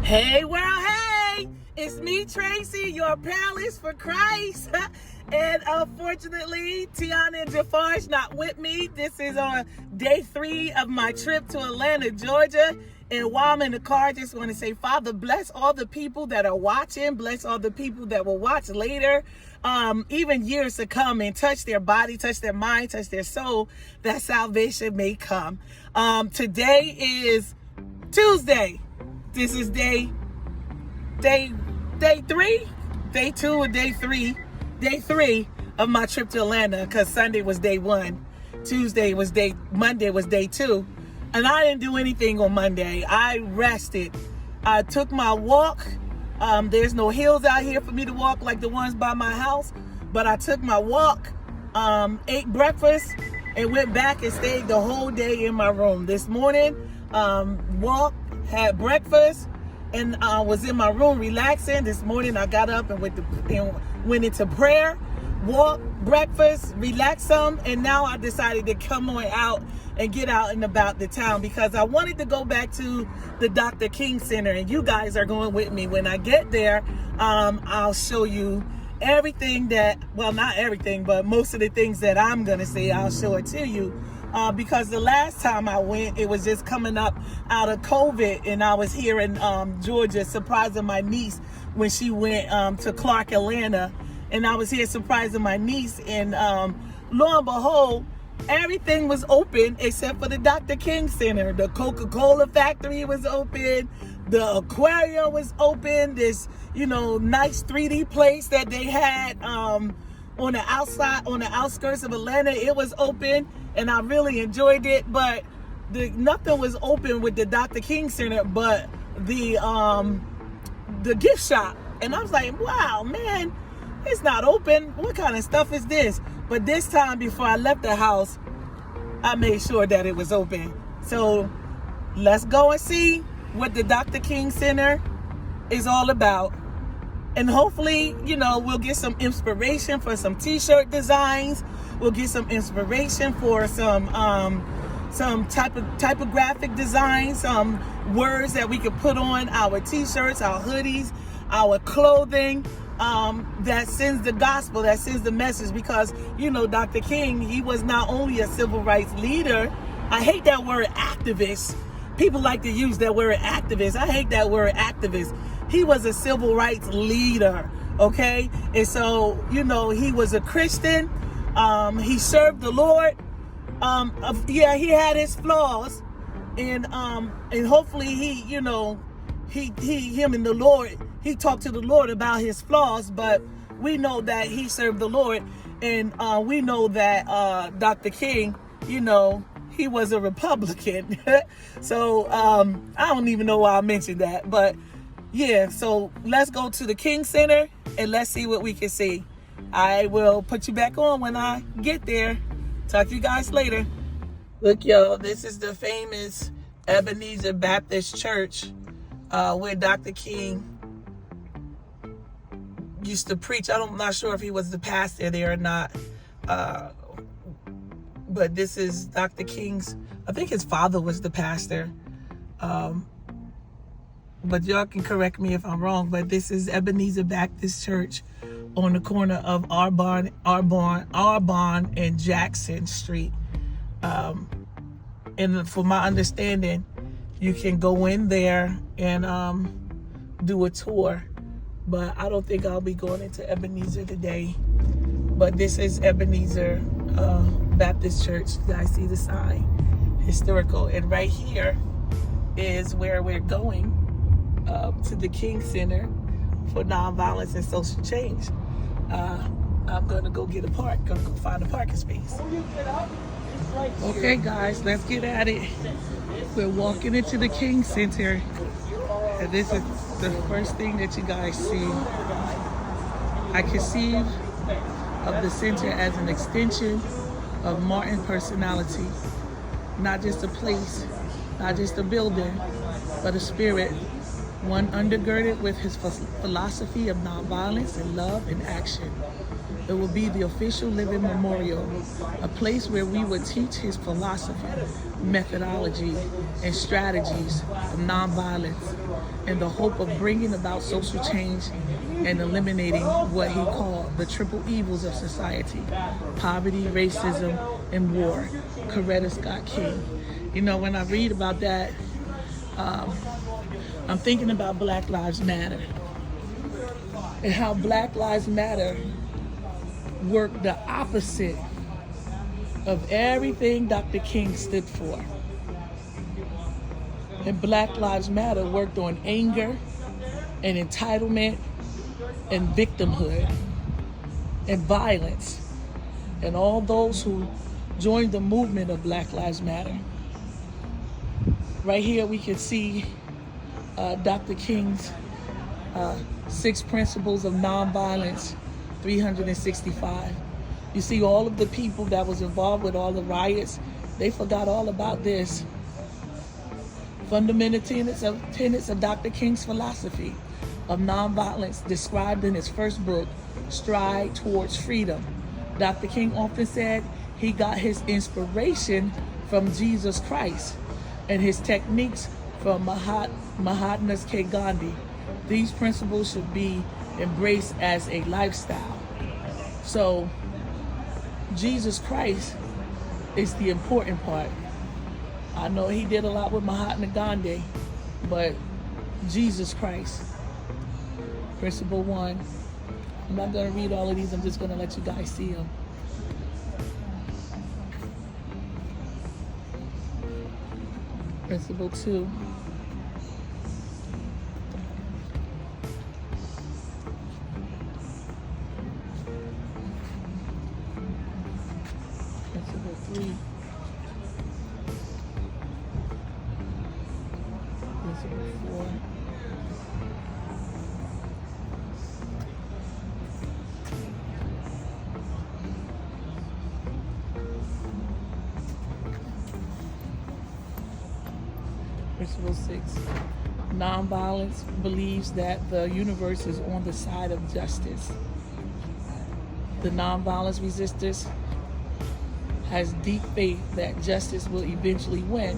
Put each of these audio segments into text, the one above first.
Hey world, hey! It's me, Tracy, your panelist for Christ. And unfortunately, Tiana and Jafar's not with me. This is on day 3 of my trip to Atlanta, Georgia. And while I'm in the car, I just want to say, Father, bless all the people that are watching. Bless all the people that will watch later, even years to come, and touch their body, touch their mind, touch their soul, that salvation may come. Today is Tuesday. This is day 3, day 2 or day 3 of my trip to Atlanta, because Sunday was day 1, Monday was day 2, and I didn't do anything on Monday. I rested. I took my walk. There's no hills out here for me to walk like the ones by my house, but I took my walk, ate breakfast, and went back and stayed the whole day in my room. This morning, walked, had breakfast, and was in my room relaxing. This morning I got up and went into prayer, walked, breakfast, relaxed some, and now I decided to come on out and get out and about the town, because I wanted to go back to the Dr. King Center, and you guys are going with me. When I get there, I'll show you everything that, well, not everything, but most of the things that I'm gonna say, I'll show it to you. Because the last time I went, it was just coming up out of COVID, and I was here in Georgia surprising my niece when she went to Clark, Atlanta, and I was here surprising my niece, and lo and behold, everything was open except for the Dr. King Center. The Coca-Cola factory was open, the aquarium was open, this, nice 3D place that they had on the outskirts of Atlanta, it was open, and I really enjoyed it. But nothing was open with the Dr. King Center but the gift shop. And I was like, wow, man, it's not open. What kind of stuff is this? But this time, before I left the house, I made sure that it was open. So let's go and see what the Dr. King Center is all about. And hopefully, we'll get some inspiration for some t-shirt designs. We'll get some inspiration for some typographic designs, some words that we could put on our t-shirts, our hoodies, our clothing, that sends the gospel, that sends the message. Because, Dr. King, he was not only a civil rights leader. I hate that word activist. People like to use that word activist. I hate that word activist. He was a civil rights leader, okay? And so, he was a Christian. He served the Lord. He had his flaws, and hopefully him and the Lord, he talked to the Lord about his flaws, but we know that he served the Lord, and we know that Dr. King, he was a Republican. So I don't even know why I mentioned that, but yeah, so let's go to the King Center and let's see what we can see. I will put you back on when I get there. Talk to you guys later. Look, y'all, this is the famous Ebenezer Baptist Church where Dr. King used to preach. I'm not sure if he was the pastor there or not. But this is Dr. King's, I think his father was the pastor. But y'all can correct me if I'm wrong, but this is Ebenezer Baptist Church on the corner of Arbonne and Jackson Street. And for my understanding, you can go in there and do a tour. But I don't think I'll be going into Ebenezer today. But this is Ebenezer Baptist Church. You guys see the sign? Historical. And right here is where we're going, to the King Center for Nonviolence and Social Change. I'm gonna go get gonna go find a parking space. Okay guys, let's get at it. We're walking into the King Center, and this is the first thing that you guys see. I conceive of the center as an extension of Martin personality, not just a place, not just a building, but a spirit, one undergirded with his philosophy of nonviolence and love and action. It will be the official living memorial, a place where we would teach his philosophy, methodology, and strategies of nonviolence in the hope of bringing about social change and eliminating what he called the triple evils of society: poverty, racism, and war. Coretta Scott King. You know, when I read about that, I'm thinking about Black Lives Matter and how Black Lives Matter worked the opposite of everything Dr. King stood for. And Black Lives Matter worked on anger and entitlement and victimhood and violence. And all those who joined the movement of Black Lives Matter. Right here we can see Dr. King's 6 principles of nonviolence, 365. You see all of the people that was involved with all the riots, they forgot all about this. Fundamental tenets of Dr. King's philosophy of nonviolence described in his first book, Stride Towards Freedom. Dr. King often said he got his inspiration from Jesus Christ and his techniques from Mahatma Gandhi. These principles should be embraced as a lifestyle. So Jesus Christ is the important part. I know he did a lot with Mahatma Gandhi, but Jesus Christ. Principle 1. I'm not going to read all of these. I'm just going to let you guys see them. Principle 2. Principle 3. Principle 4. Principle 6. Nonviolence believes that the universe is on the side of justice. The nonviolence resistance has deep faith that justice will eventually win.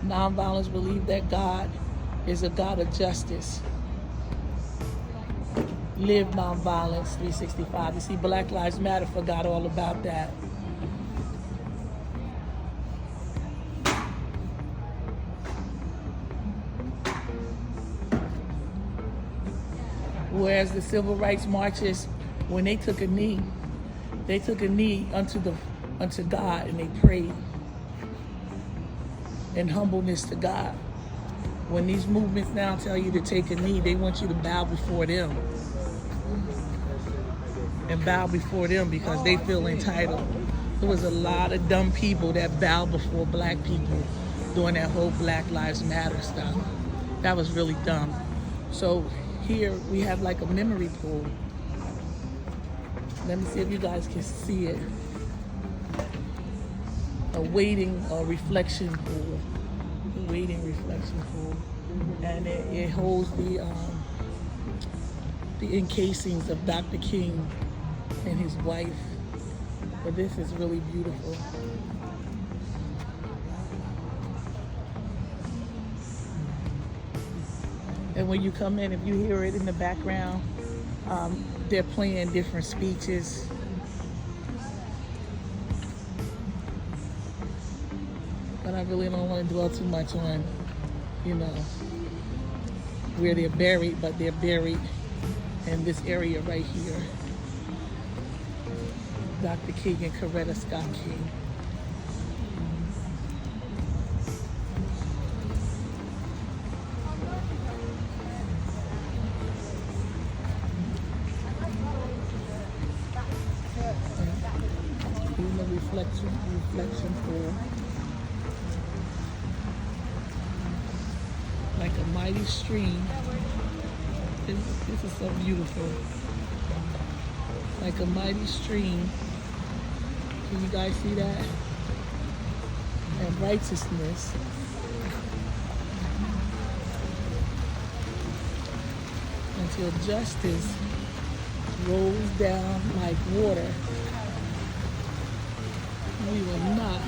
Nonviolence believe that God is a God of justice. Live nonviolence, 365. You see, Black Lives Matter forgot all about that. Whereas the civil rights marches, when they took a knee unto God, and they prayed in humbleness to God. When these movements now tell you to take a knee, they want you to bow before them. And bow before them because they feel entitled. There was a lot of dumb people that bowed before black people during that whole Black Lives Matter stuff. That was really dumb. So here we have like a memory pool. Let me see if you guys can see it. A waiting reflection pool. A waiting reflection pool. And it holds the encasings of Dr. King and his wife. But this is really beautiful. And when you come in, if you hear it in the background, they're playing different speeches. But I really don't want to dwell too much on, where they're buried, but they're buried in this area right here. Dr. King and Coretta Scott King. Reflection pool. Like a mighty stream. This is so beautiful. Like a mighty stream. Can you guys see that? And righteousness. Until justice rolls down like water. We will not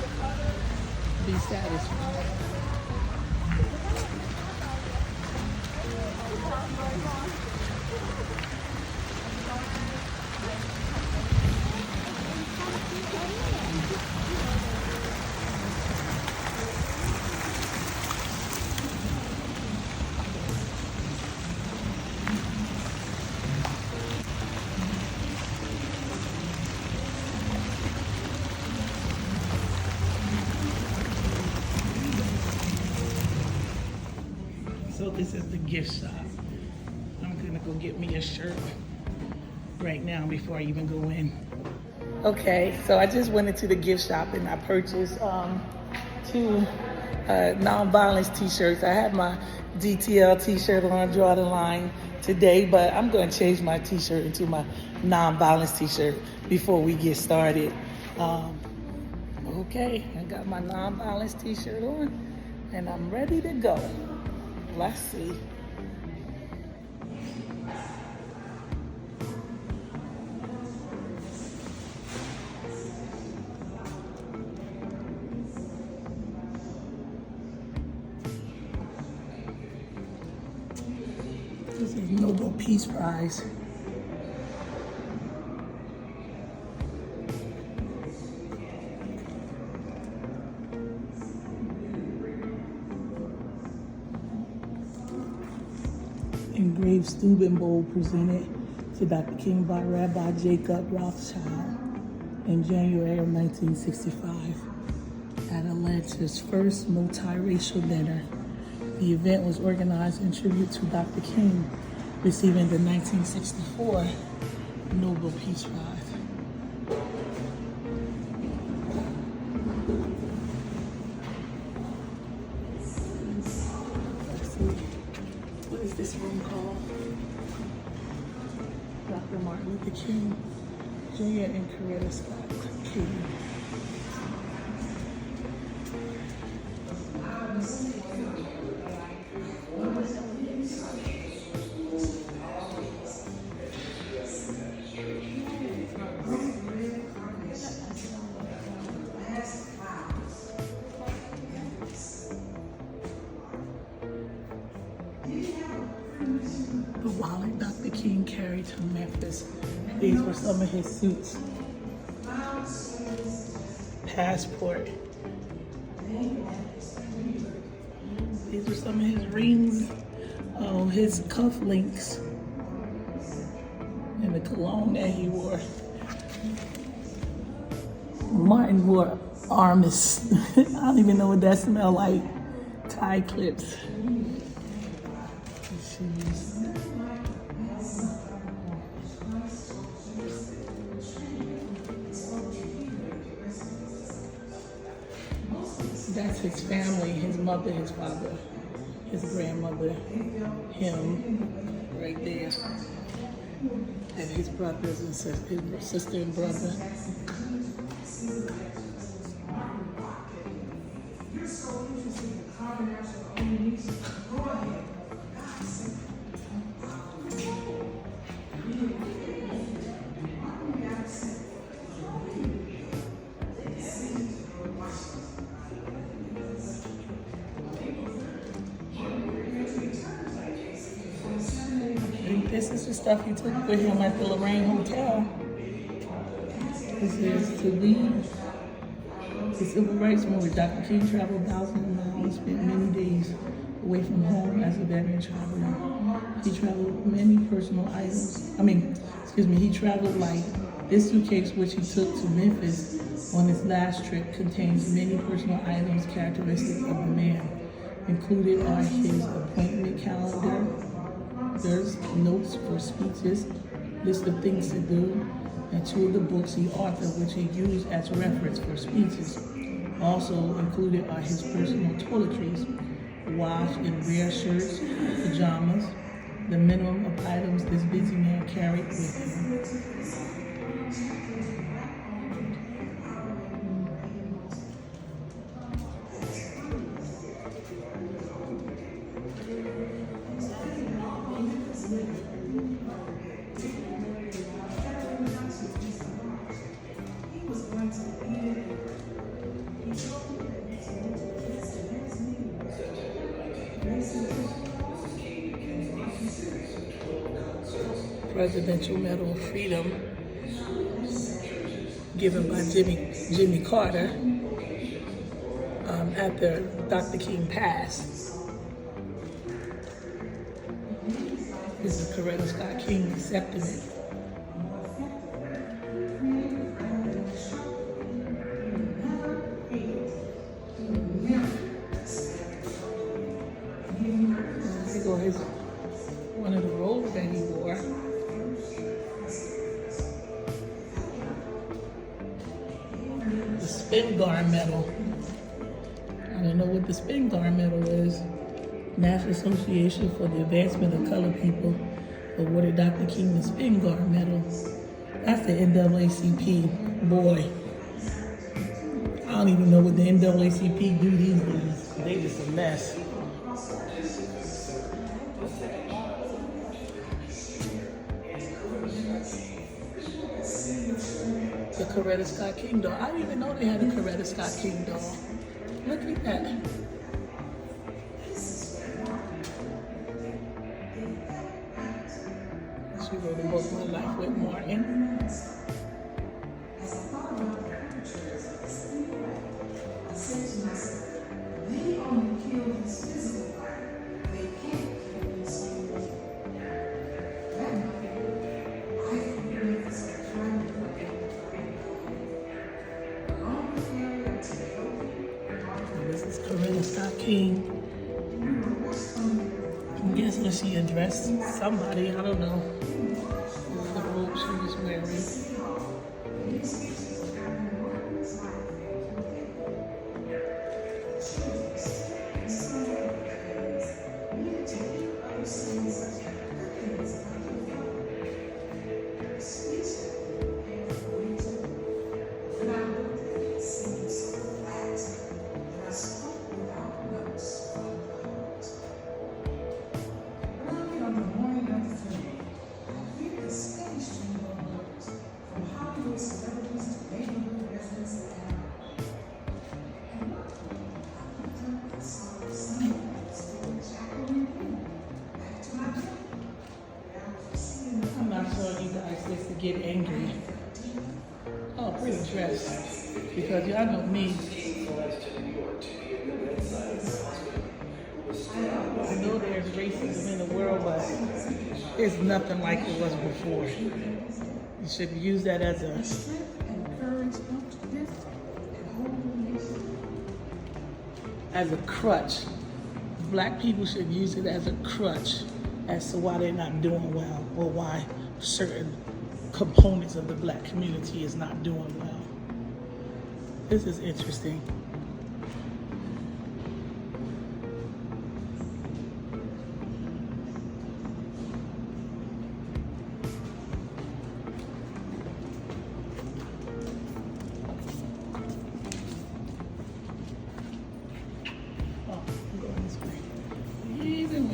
be satisfied. So this is the gift shop. I'm gonna go get me a shirt right now before I even go in. Okay, so I just went into the gift shop and I purchased two Nonviolence t-shirts. I have my DTL t-shirt on, Draw the Line, today, but I'm gonna change my t-shirt into my Nonviolence t-shirt before we get started. Okay, I got my Nonviolence t-shirt on and I'm ready to go. Let's see. This is Nobel Peace Prize. Engraved Steuben Bowl presented to Dr. King by Rabbi Jacob Rothschild in January of 1965 at Atlanta's first multiracial dinner. The event was organized in tribute to Dr. King receiving the 1964 Nobel Peace Prize. Let's see. What is this room called? Dr. Martin Luther King Jr. and Coretta Scott King. The wallet Dr. King carried to Memphis. These were some of his suits. Passport. These were some of his rings, his cufflinks, and the cologne that he wore. Martin wore Armis. I don't even know what that smelled like. Tie clips. Shoes. That's his family, his mother, his father, his grandmother, him, right there, and his brothers and his sister and brother. This is the stuff he took with him at the Lorraine Hotel. This is to lead the civil rights movement. Dr. King traveled thousands of miles, spent many days away from home as a veteran traveler. He traveled many personal items. He traveled like this suitcase, which he took to Memphis on his last trip, contains many personal items characteristic of the man. Included are his appointment calendar, there's notes for speeches, list of things to do, and two of the books he authored, which he used as reference for speeches. Also included are his personal toiletries, washed and bare shirts, pajamas, the minimum of items this busy man carried with him. Presidential Medal of Freedom given by Jimmy Carter after Dr. King passed. This is Coretta Scott King accepting it. Here go one of the robes that he wore. The Spingarn Medal. I don't know what the Spingarn Medal is. National Association for the Advancement of Colored People awarded Dr. King the Spingarn Medal. That's the NAACP. Boy, I don't even know what the NAACP do these days. They just a mess. The Coretta Scott King doll. I didn't even know they had a Coretta Scott King doll. Look at that. She wrote a book, My Life with Martin. This is Coretta Scott King. I'm guessing she addressed somebody, I don't know. This is the robe she was wearing. I'm not sure you guys just to get angry. Oh, pretty dress. Because y'all know me. I know there's racism in the world, but it's nothing like it was before. You should use that as a crutch. Black people should use it as a crutch as to why they're not doing well or why certain components of the black community is not doing well. This is interesting. Even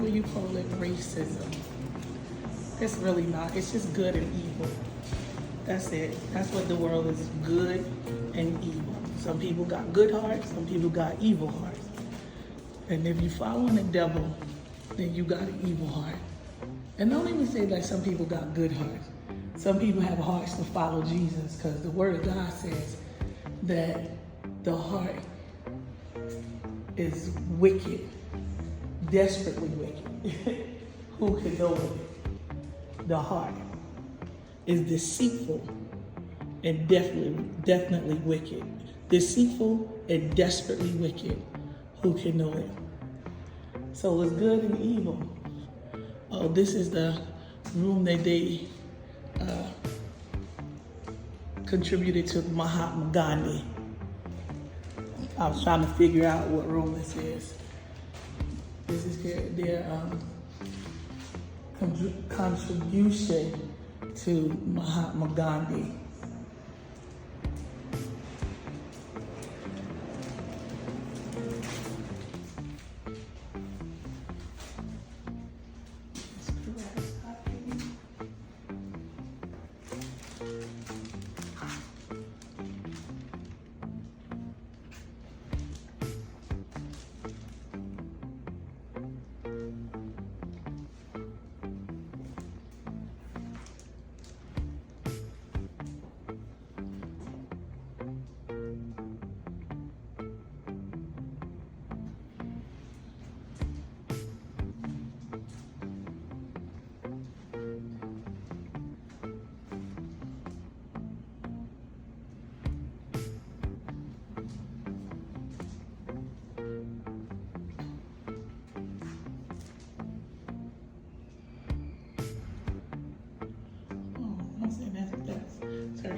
when you call it racism, it's really not. It's just good and evil. That's it. That's what the world is, good and evil. Some people got good hearts, some people got evil hearts. And if you're following the devil, then you got an evil heart. And don't even say like some people got good hearts. Some people have hearts to follow Jesus, because the word of God says that the heart is wicked, desperately wicked. Who can know it? The heart is deceitful and definitely wicked. Deceitful and desperately wicked. Who can know it? So it's good and evil. Oh, this is the room that they contributed to Mahatma Gandhi. I was trying to figure out what room this is. This is their contribution to Mahatma Gandhi.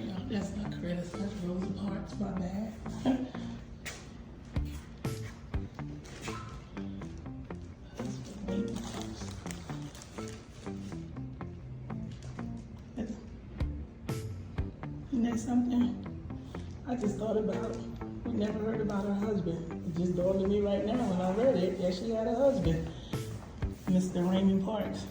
y'all. That's not Chris. That's Rosa Parks. My bad. Isn't that something? I just thought about it. We never heard about her husband. It just dawned on me right now when I read it that she had a husband, Mr. Raymond Parks.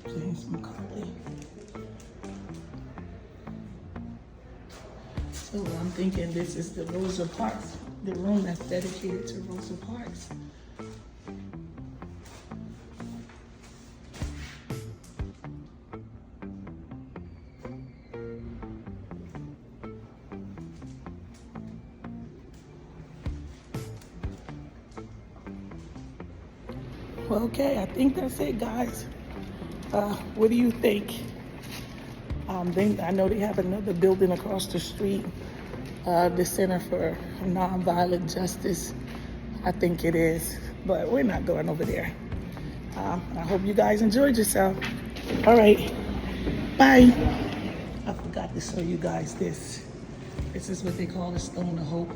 James McCarthy. So I'm thinking this is the Rosa Parks, the room that's dedicated to Rosa Parks. Well, okay, I think that's it, guys. What do you think? I know they have another building across the street, the Center for Nonviolent Justice. I think it is, but we're not going over there. I hope you guys enjoyed yourself. All right, bye. I forgot to show you guys this. This is what they call the Stone of Hope.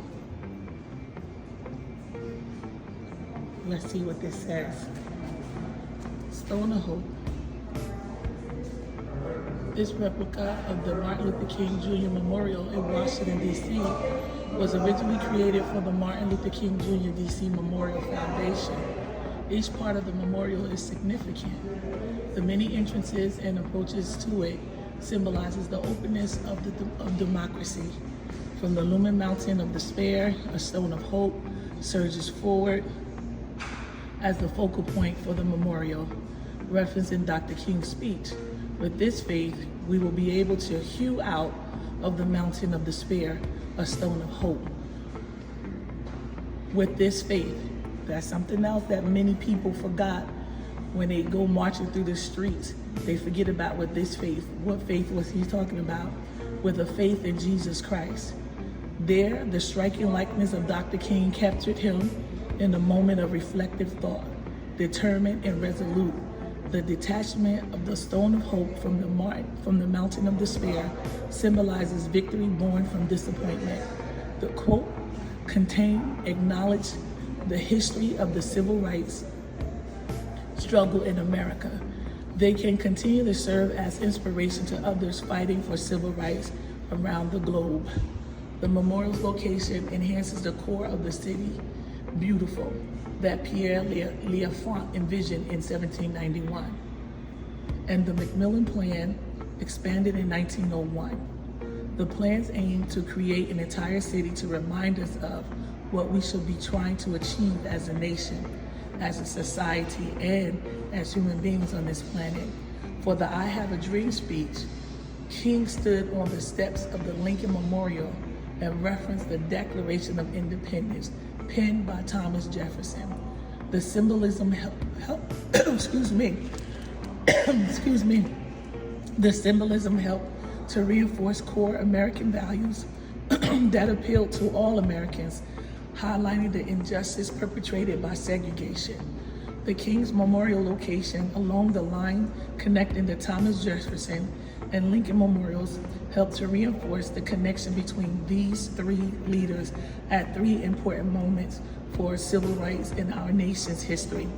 Let's see what this says. Stone of Hope. This replica of the Martin Luther King Jr. Memorial in Washington, D.C. was originally created for the Martin Luther King Jr. D.C. Memorial Foundation. Each part of the memorial is significant. The many entrances and approaches to it symbolizes the openness of democracy. From the looming mountain of despair, a stone of hope surges forward as the focal point for the memorial, referencing Dr. King's speech. With this faith, we will be able to hew out of the mountain of despair a stone of hope. With this faith, that's something else that many people forgot when they go marching through the streets. They forget about what faith was he talking about? With a faith in Jesus Christ. There, the striking likeness of Dr. King captured him in a moment of reflective thought, determined and resolute. The detachment of the stone of hope from the mountain of despair symbolizes victory born from disappointment. The quote acknowledged the history of the civil rights struggle in America. They can continue to serve as inspiration to others fighting for civil rights around the globe. The memorial's location enhances the core of the city, beautiful, that Pierre L'Enfant envisioned in 1791. And the Macmillan Plan expanded in 1901. The plans aim to create an entire city to remind us of what we should be trying to achieve as a nation, as a society, and as human beings on this planet. For the I Have a Dream speech, King stood on the steps of the Lincoln Memorial and referenced the Declaration of Independence penned by Thomas Jefferson. The symbolism The symbolism helped to reinforce core American values that appeal to all Americans, highlighting the injustice perpetrated by segregation. The King's Memorial location along the line connecting the Thomas Jefferson and Lincoln Memorials helped to reinforce the connection between these three leaders at three important moments for civil rights in our nation's history.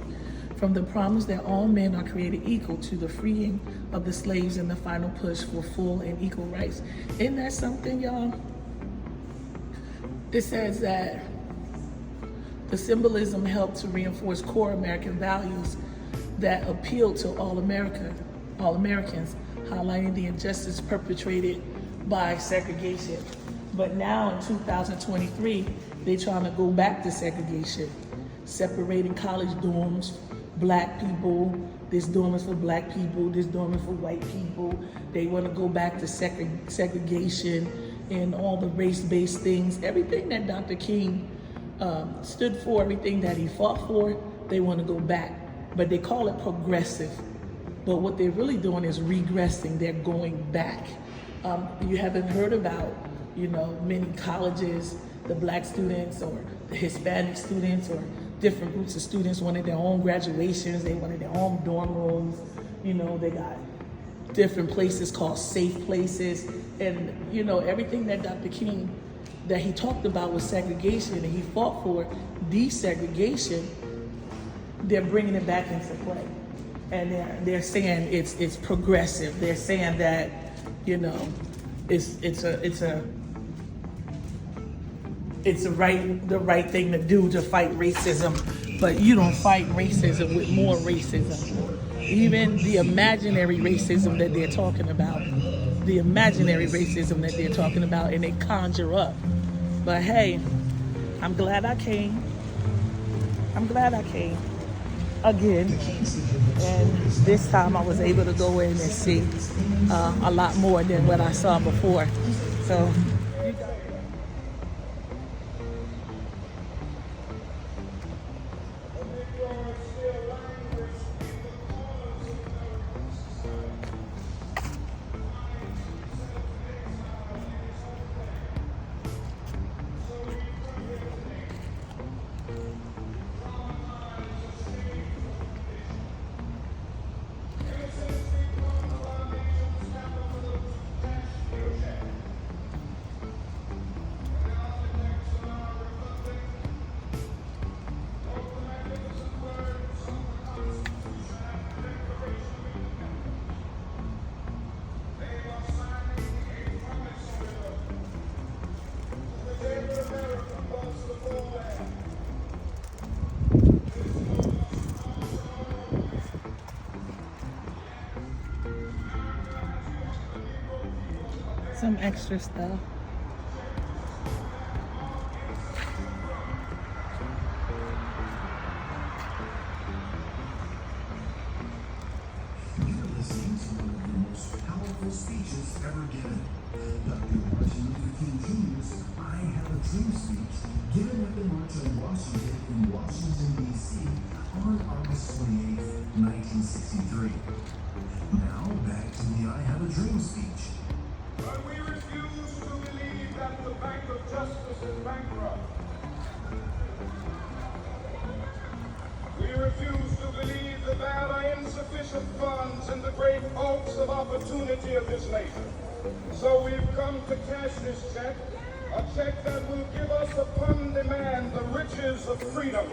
From the promise that all men are created equal to the freeing of the slaves and the final push for full and equal rights. Isn't that something, y'all? It says that the symbolism helped to reinforce core American values that appeal to all Americans, highlighting the injustice perpetrated by segregation. But now in 2023, they're trying to go back to segregation, separating college dorms, black people, this dorm is for black people, this dorm is for white people. They want to go back to segregation and all the race-based things. Everything that Dr. King stood for, everything that he fought for, they want to go back. But they call it progressive. But what they're really doing is regressing. They're going back. You haven't heard about, many colleges, the black students or the Hispanic students or different groups of students wanted their own graduations. They wanted their own dorm rooms. They got different places called safe places. And, everything that Dr. King, that he talked about was segregation and he fought for desegregation. They're bringing it back into play. And they're saying it's progressive. They're saying that, it's the right thing to do to fight racism, but you don't fight racism with more racism. Even the imaginary racism that they're talking about, and they conjure up. But hey, I'm glad I came again, and this time I was able to go in and see a lot more than what I saw before. So some extra stuff. Speeches ever given. Dr. Martin Luther King Jr.'s I Have a Dream speech given at the March on Washington in Washington, D.C. on August 28, 1963. Now back to the I Have a Dream speech. But we refuse to believe that the Bank of Justice is bankrupt. We refuse to believe that there are insufficient funds in the great vaults of opportunity of this nation. So we've come to cash this check, a check that will give us upon demand the riches of freedom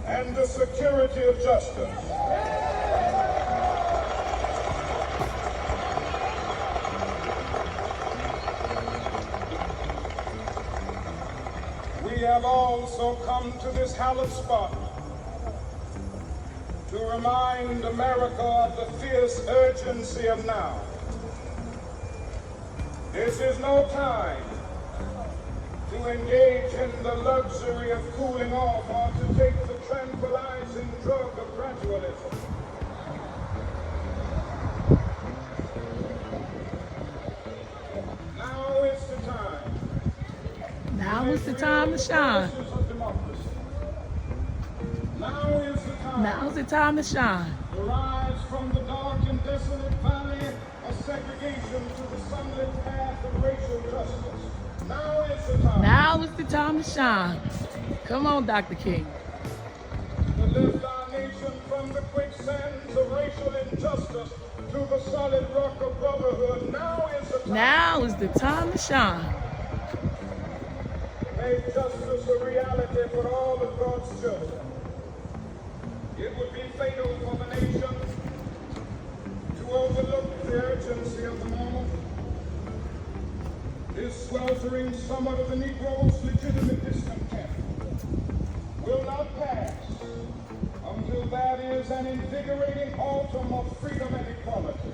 and the security of justice. We have also come to this hallowed spot to remind America of the fierce urgency of now. This is no time to engage in the luxury of cooling off or to take the tranquilizing drug of gradualism. Now is the time. Now is the time to shine. Now's the time to shine. Rise from the dark and desolate valley of segregation to the sunlit path of racial justice. Now is the time. Now is the time to shine. Come on, Dr. King. To lift our nation from the quicksands of racial injustice to the solid rock of brotherhood. Now is the time. Now is the time to shine. Make justice a reality for all of God's children. It would be fatal for the nation to overlook the urgency of the moment. This sweltering summit of the Negro's legitimate discontent will not pass until there is an invigorating autumn of freedom and equality.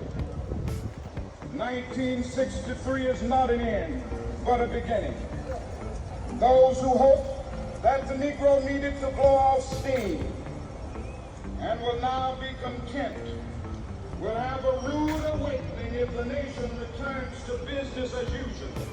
1963 is not an end, but a beginning. Those who hope that the Negro needed to blow off steam and will now be content will have a rude awakening if the nation returns to business as usual.